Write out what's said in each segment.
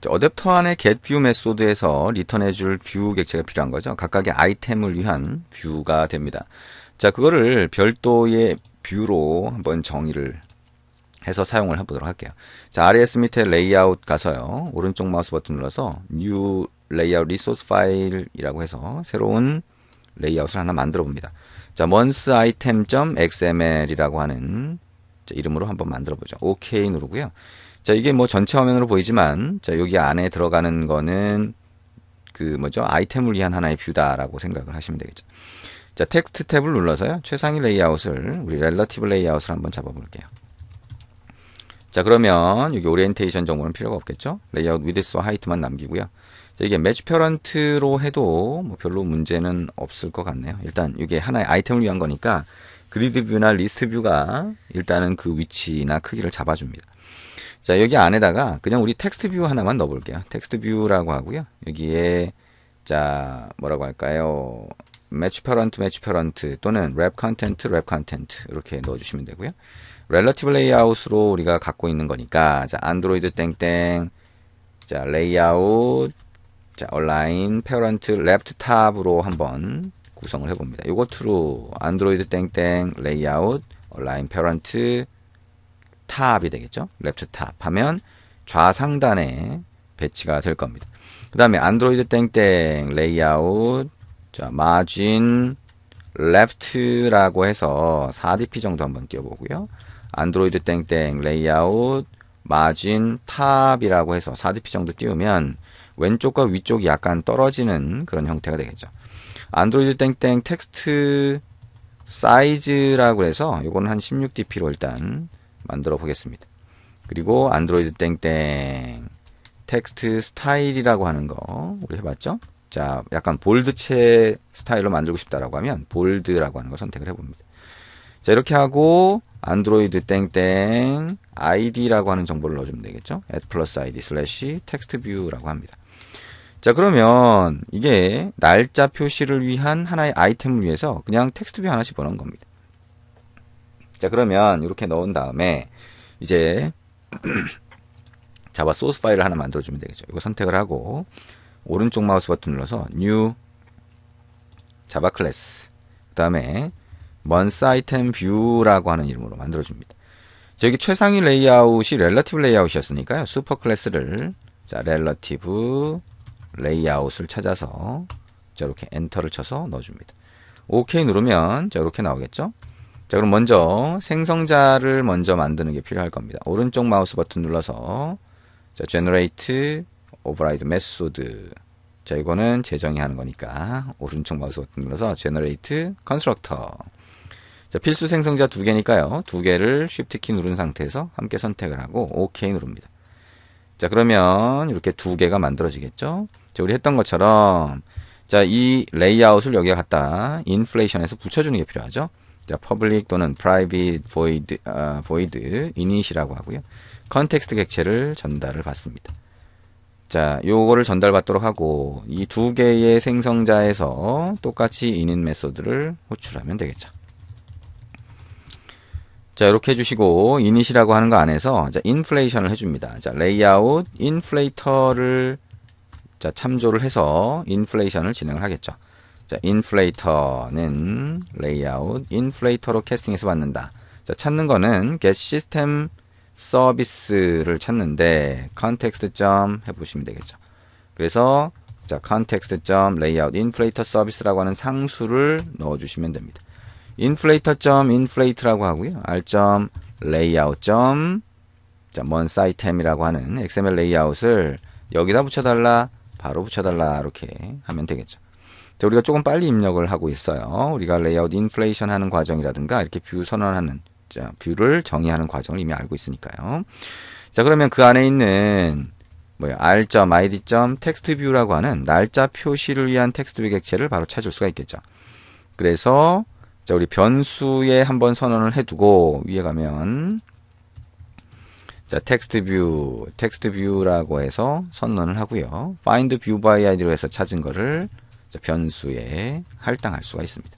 어댑터 안에 getView 메소드에서 리턴해줄 뷰 객체가 필요한 거죠. 각각의 아이템을 위한 뷰가 됩니다. 자, 그거를 별도의 뷰로 한번 정의를 해서 사용을 해보도록 할게요. 자, RES 밑에 레이아웃 가서요. 오른쪽 마우스 버튼 눌러서 New Layout Resource File이라고 해서 새로운 레이아웃을 하나 만들어 봅니다. 자, monthsitem.xml이라고 하는 이름으로 한번 만들어 보죠. OK 누르고요. 자, 이게 뭐 전체 화면으로 보이지만, 자, 여기 안에 들어가는 거는 아이템을 위한 하나의 뷰다라고 생각을 하시면 되겠죠. 자, 텍스트 탭을 눌러서요. 최상위 레이아웃을, 우리 렐러티브 레이아웃을 한번 잡아볼게요. 자, 그러면 여기 오리엔테이션 정보는 필요가 없겠죠? 레이아웃 위드스와 하이트만 남기고요. 자, 이게 매치 페런트로 해도 뭐 별로 문제는 없을 것 같네요. 일단 이게 하나의 아이템을 위한 거니까 그리드 뷰나 리스트 뷰가 일단은 그 위치나 크기를 잡아줍니다. 자, 여기 안에다가 그냥 우리 텍스트 뷰 하나만 넣어볼게요. 텍스트 뷰라고 하고요. 여기에 자, 뭐라고 할까요? 매치 페런트 또는 랩 컨텐트 이렇게 넣어주시면 되고요. 렐러티브 레이아웃으로 우리가 갖고 있는 거니까, 자, 안드로이드 땡땡, 자, 레이아웃, 자, 얼라인 페런트 레프트 탑으로 한번 구성을 해봅니다. 요거 트루, 안드로이드 땡땡, 레이아웃, 얼라인 페런트 탑이 되겠죠. 레프트 탑 하면 좌상단에 배치가 될 겁니다. 그 다음에 안드로이드 땡땡, 레이아웃, 자, 마진, 레프트라고 해서 4dp 정도 한번 띄워보고요. 안드로이드 땡땡 레이아웃 마진 탑이라고 해서 4dp 정도 띄우면 왼쪽과 위쪽이 약간 떨어지는 그런 형태가 되겠죠. 안드로이드 땡땡 텍스트 사이즈라고 해서 이거는 한 16dp로 일단 만들어 보겠습니다. 그리고 안드로이드 땡땡 텍스트 스타일이라고 하는 거 우리 해봤죠? 자, 약간 볼드체 스타일로 만들고 싶다라고 하면 볼드라고 하는 거 선택을 해봅니다. 자, 이렇게 하고 안드로이드 땡땡 id라고 하는 정보를 넣어주면 되겠죠. add plus id slash text view라고 합니다. 자, 그러면 이게 날짜 표시를 위한 하나의 아이템을 위해서 그냥 텍스트 뷰 하나씩 보는 겁니다. 자, 그러면 이렇게 넣은 다음에 이제 자바 소스 파일을 하나 만들어주면 되겠죠. 이거 선택을 하고 오른쪽 마우스 버튼 눌러서 New 자바 클래스 그 다음에 month item view라고 하는 이름으로 만들어줍니다. 여기 최상위 레이아웃이 렐러티브 레이아웃이었으니까요. 슈퍼 클래스를 자 렐러티브 레이아웃을 찾아서 자 이렇게 엔터를 쳐서 넣어줍니다. OK 누르면 자 이렇게 나오겠죠. 자, 그럼 먼저 생성자를 먼저 만드는 게 필요할 겁니다. 오른쪽 마우스 버튼 눌러서 자 generate override method 자 이거는 재정의 하는 거니까 오른쪽 마우스 버튼 눌러서 generate constructor 자, 필수 생성자 두 개니까요. 두 개를 Shift 키 누른 상태에서 함께 선택을 하고 OK 누릅니다. 자, 그러면 이렇게 두 개가 만들어지겠죠. 자, 우리 했던 것처럼 자, 이 레이아웃을 여기에 갖다 인플레이션에서 붙여주는 게 필요하죠. 자, public 또는 private void init이라고 하고요. 컨텍스트 객체를 전달을 받습니다. 자, 요거를 전달받도록 하고 이 두 개의 생성자에서 똑같이 init 메소드를 호출하면 되겠죠. 자, 이렇게 해주시고 init이라고 하는 거 안에서 자, 인플레이션을 해줍니다. 자, 레이아웃 인플레이터를 자, 참조를 해서 인플레이션을 진행을 하겠죠. 자, 인플레이터는 레이아웃 인플레이터로 캐스팅해서 받는다. 자, 찾는 거는 get system 서비스를 찾는데 context 점 해보시면 되겠죠. 그래서 자, context 점 layout inflator service라고 하는 상수를 넣어주시면 됩니다. inflator 점 inflate라고 하고요. r 점 layout 점 자, month item이라고 하는 XML 레이아웃을 여기다 붙여달라, 바로 붙여달라 이렇게 하면 되겠죠. 자, 우리가 조금 빨리 입력을 하고 있어요. 우리가 레이아웃 인플레이션 하는 과정이라든가 이렇게 뷰 선언하는 자, 뷰를 정의하는 과정을 이미 알고 있으니까요. 자, 그러면 그 안에 있는 r.id.textview라고 하는 날짜 표시를 위한 텍스트 뷰 객체를 바로 찾을 수가 있겠죠. 그래서 자, 우리 변수에 한번 선언을 해두고 위에 가면 자, 텍스트뷰라고 해서 선언을 하고요. find view by id로 해서 찾은 거를 자, 변수에 할당할 수가 있습니다.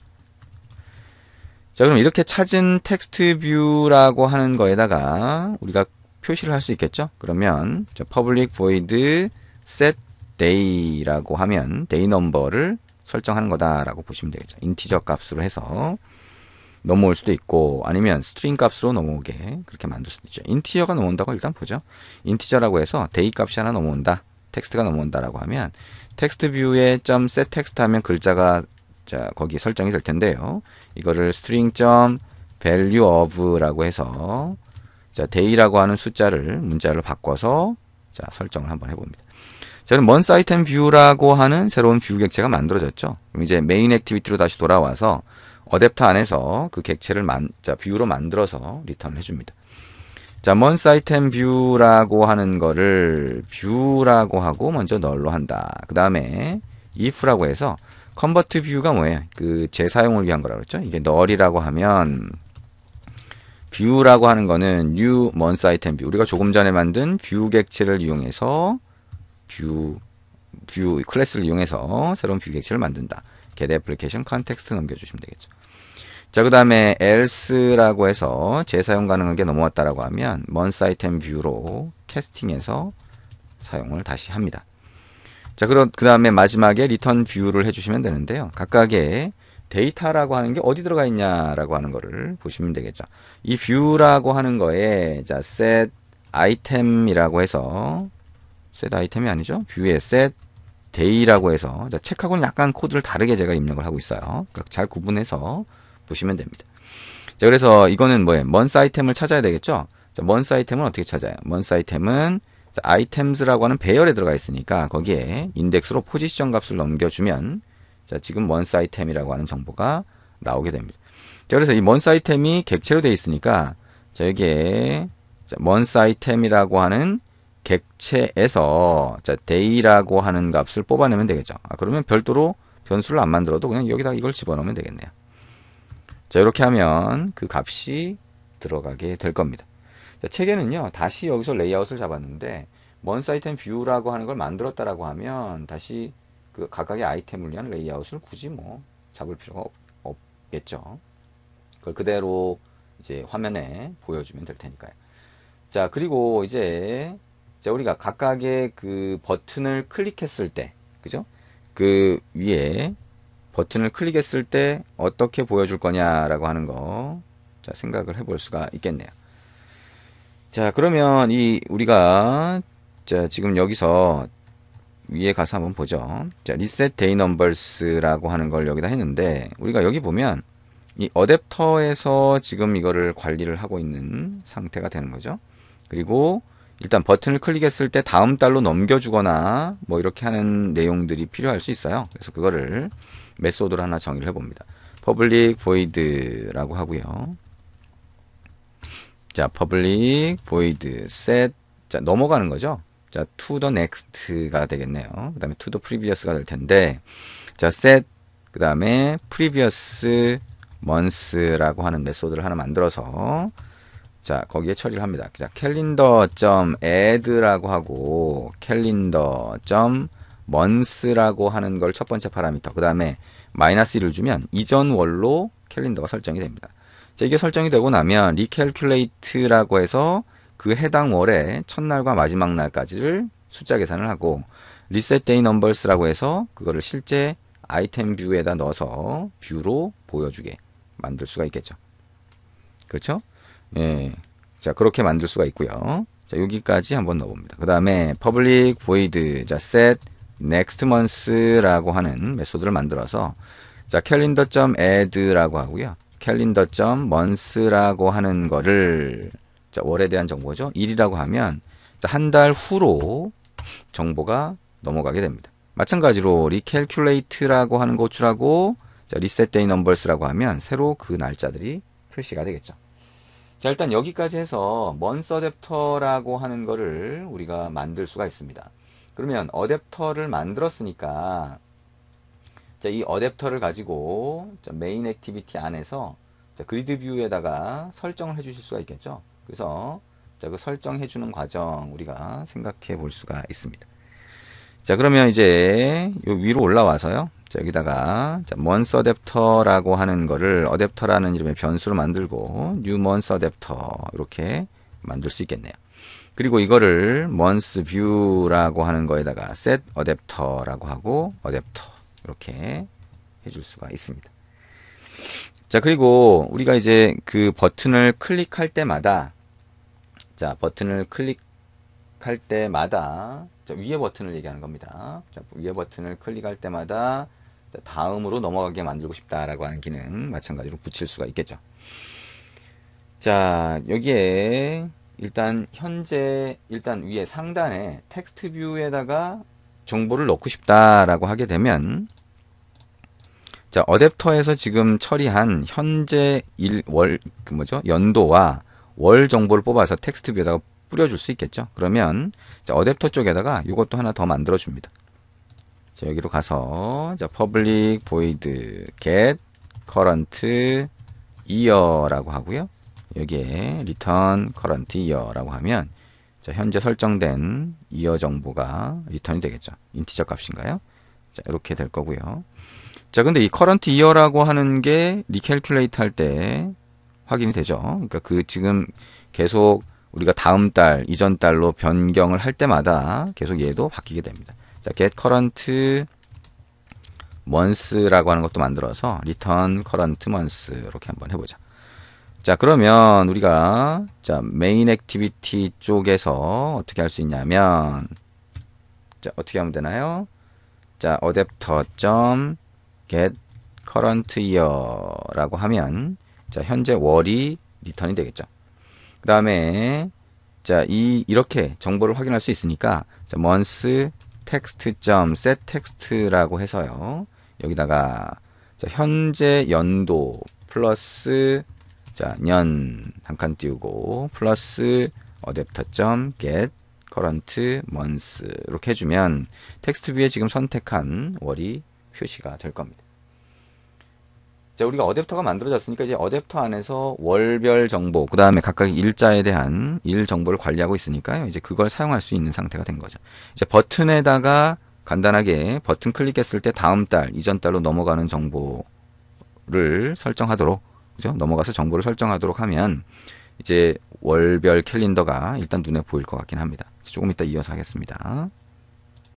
자, 그럼 이렇게 찾은 텍스트 뷰라고 하는 거에다가 우리가 표시를 할 수 있겠죠. 그러면 public void set day라고 하면 day number를 설정하는 거다라고 보시면 되겠죠. 인티저 값으로 해서 넘어올 수도 있고 아니면 스트링 값으로 넘어오게 그렇게 만들 수도 있죠. 인티저가 넘어온다고 일단 보죠. 인티저라고 해서 day 값이 하나 넘어온다. 텍스트가 넘어온다라고 하면 텍스트 뷰에 .set text 하면 글자가 자 거기 설정이 될 텐데요. 이거를 string value of라고 해서 자 day라고 하는 숫자를 문자로 바꿔서 자 설정을 한번 해봅니다. 저는 month item view라고 하는 새로운 뷰 객체가 만들어졌죠. 그럼 이제 메인 액티비티로 다시 돌아와서 어댑터 안에서 그 객체를 뷰로 만들어서 리턴을 해줍니다. 자, month item view라고 하는 거를 view라고 하고 먼저 널로 한다. 그 다음에 if라고 해서 convert view가 뭐예요? 그 재사용을 위한 거라고 그랬죠? 이게 null이라고 하면 view라고 하는 거는 new month item view. 우리가 조금 전에 만든 view 객체를 이용해서 view 클래스를 이용해서 새로운 뷰 객체를 만든다. get application context 넘겨주시면 되겠죠. 자, 그 다음에 else라고 해서 재사용 가능하게 넘어왔다라고 하면 month item view로 캐스팅해서 사용을 다시 합니다. 자, 그 다음에 마지막에 return view를 해주시면 되는데요. 각각의 데이터라고 하는 게 어디 들어가 있냐라고 하는 거를 보시면 되겠죠. 이 view라고 하는 거에 자, set item이라고 해서 set item이 아니죠. view에 set day라고 해서 자, 책하고는 약간 코드를 다르게 제가 입력을 하고 있어요. 그러니까 잘 구분해서 보시면 됩니다. 자, 그래서 이거는 뭐예요? month 아이템을 찾아야 되겠죠? 자, month 아이템은 어떻게 찾아요? month 아이템은 items라고 하는 배열에 들어가 있으니까 거기에 인덱스로 포지션 값을 넘겨주면 자, 지금 month 아이템이라고 하는 정보가 나오게 됩니다. 자, 그래서 이 month 아이템이 객체로 되어 있으니까 자, 여기에 자, month 아이템이라고 하는 객체에서 자, day라고 하는 값을 뽑아내면 되겠죠. 그러면 별도로 변수를 안 만들어도 그냥 여기다 이걸 집어넣으면 되겠네요. 자, 이렇게 하면 그 값이 들어가게 될 겁니다. 자, 책에는요, 다시 여기서 레이아웃을 잡았는데, month item view라고 하는 걸 만들었다라고 하면, 다시 그 각각의 아이템을 위한 레이아웃을 굳이 뭐, 잡을 필요가 없겠죠. 그걸 그대로 이제 화면에 보여주면 될 테니까요. 자, 그리고 이제, 자, 우리가 각각의 그 버튼을 클릭했을 때, 그죠? 그 위에, 버튼을 클릭했을 때 어떻게 보여줄 거냐라고 하는 거 자, 생각을 해볼 수가 있겠네요. 자, 그러면 우리가 자, 지금 여기서 위에 가서 한번 보죠. 자, reset day numbers라고 하는 걸 여기다 했는데 우리가 여기 보면 이 어댑터에서 지금 이거를 관리를 하고 있는 상태가 되는 거죠. 그리고 일단 버튼을 클릭했을 때 다음 달로 넘겨주거나 뭐 이렇게 하는 내용들이 필요할 수 있어요. 그래서 그거를 메소드로 하나 정의를 해봅니다. public void라고 하고요. 자, public void set 자, 넘어가는 거죠. 자, to the next가 되겠네요. 그 다음에 to the previous가 될 텐데 자, set 그 다음에 previous month라고 하는 메소드를 하나 만들어서 자, 거기에 처리를 합니다. 자, calendar.add라고 하고 calendar.month라고 하는 걸 첫 번째 파라미터. 그 다음에 -1을 주면 이전 월로 캘린더가 설정이 됩니다. 자, 이게 설정이 되고 나면 recalculate라고 해서 그 해당 월의 첫날과 마지막 날까지를 숫자 계산을 하고 reset day numbers라고 해서 그거를 실제 아이템 뷰에다 넣어서 뷰로 보여주게 만들 수가 있겠죠. 그렇죠? 예. 자, 그렇게 만들 수가 있고요. 자, 여기까지 한번 넣어봅니다. 그 다음에 public void, 자, set next month라고 하는 메소드를 만들어서 자, calendar.add라고 하고요. calendar.month라고 하는 거를 자, 월에 대한 정보죠. 1이라고 하면 자, 한 달 후로 정보가 넘어가게 됩니다. 마찬가지로 recalculate라고 하는 거 호출하고 자, reset day numbers라고 하면 새로 그 날짜들이 표시가 되겠죠. 자, 일단 여기까지 해서 month 어댑터라고 하는 거를 우리가 만들 수가 있습니다. 그러면 어댑터를 만들었으니까 자, 이 어댑터를 가지고 자, 메인 액티비티 안에서 자, 그리드 뷰에다가 설정을 해 주실 수가 있겠죠. 그래서 자, 그 설정해 주는 과정 우리가 생각해 볼 수가 있습니다. 자, 그러면 이제 요 위로 올라와서요. 자, 여기다가 자, month 어댑터라고 하는 거를 어댑터라는 이름의 변수로 만들고 new month 어댑터 이렇게 만들 수 있겠네요. 그리고 이거를 month view라고 하는 거에다가 set adapter라고 하고 adapter 이렇게 해줄 수가 있습니다. 자, 그리고 우리가 이제 그 버튼을 클릭할 때마다 자, 버튼을 클릭할 때마다 자, 위에 버튼을 얘기하는 겁니다. 자, 위에 버튼을 클릭할 때마다 자, 다음으로 넘어가게 만들고 싶다라고 하는 기능 마찬가지로 붙일 수가 있겠죠. 자, 여기에 일단 현재 일단 위에 상단에 텍스트 뷰에다가 정보를 넣고 싶다라고 하게 되면 자, 어댑터에서 지금 처리한 현재 그 뭐죠? 연도와 월 정보를 뽑아서 텍스트 뷰에다가 뿌려줄 수 있겠죠. 그러면 자, 어댑터 쪽에다가 이것도 하나 더 만들어 줍니다. 자, 여기로 가서 자, public void get current year라고 하고요. 여기에 return current year라고 하면 자, 현재 설정된 year 정보가 리턴이 되겠죠. 인티저 값인가요? 자, 이렇게 될 거고요. 자, 근데 이 current year라고 하는 게 recalculate 할 때 확인이 되죠. 그러니까 그 지금 계속 우리가 다음 달, 이전 달로 변경을 할 때마다 계속 얘도 바뀌게 됩니다. 자, get current month라고 하는 것도 만들어서 return current month 이렇게 한번 해보자. 자, 그러면 우리가 자, main activity 쪽에서 어떻게 할 수 있냐면 자, 어떻게 하면 되나요? 자, adapter get current year라고 하면 자, 현재 월이 리턴이 되겠죠. 그 다음에 자, 이렇게 정보를 확인할 수 있으니까 자, month text.set text라고 해서요. 여기다가 자, 현재 연도 플러스 자, 년 한 칸 띄우고 플러스 adapter.get current month 이렇게 해주면 텍스트 뷰에 지금 선택한 월이 표시가 될 겁니다. 자, 우리가 어댑터가 만들어졌으니까 이제 어댑터 안에서 월별 정보, 그 다음에 각각 일자에 대한 일 정보를 관리하고 있으니까요. 이제 그걸 사용할 수 있는 상태가 된 거죠. 이제 버튼에다가 간단하게 버튼 클릭했을 때 다음 달, 이전 달로 넘어가는 정보를 설정하도록, 그죠? 넘어가서 정보를 설정하도록 하면 이제 월별 캘린더가 일단 눈에 보일 것 같긴 합니다. 조금 이따 이어서 하겠습니다.